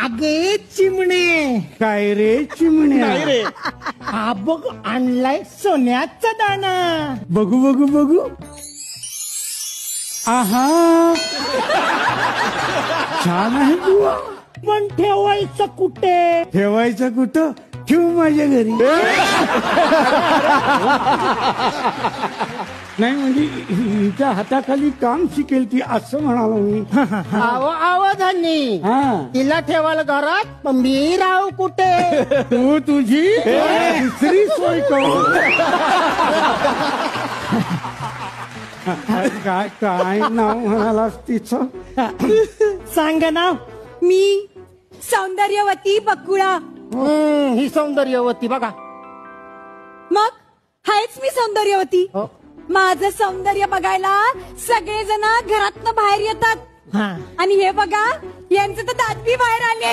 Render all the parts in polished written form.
अगे चिमणे. काय रे चिमण्या? नाही रे. हा बघ आणलाय सोन्याचा दाना. बघू बघू बघू. आहा, छान आहे बुवा. पण ठेवायचं कुठे? ठेवायचं कुठं? ठेवू माझ्या घरी. नाही म्हणजे हिच्या हाताखाली काम शिकेल ती असं म्हणालो मी. आवाजांनी तिला ठेवायला घरात, पण मी राहू कुठे? तू तुझी दुसरी सोय करू. काय काय नाव म्हणालास तिचं? सांग नाव. मी सौंदर्यवती बकुळा. ही सौंदर्यवती बघा. मग हायच मी सौंदर्यवती. माझं सौंदर्य बघायला सगळेजण घरातनं बाहेर येतात. आणि हे बघा, यांचे तर दात बी बाहेर आले.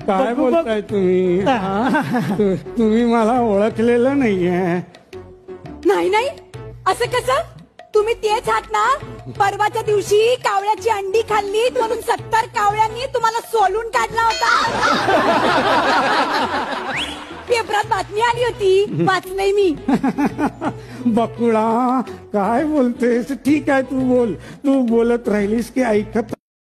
काय बोलताय तुम्ही? तुम्ही मला ओळखलेलं नाहीये. नाही नाही, असं कसं? तुम्ही तेच आहात ना परवाच्या दिवशी कावळ्याची अंडी खाल्ली म्हणून 70 कावळ्यांनी तुम्हाला सोलून काढला होता. पेपरात बातमी आली होती, वाचलंय मी. बकुळा काय बोलतेस? ठीक आहे, तू बोल. तू बोलत राहिलीस की ऐकत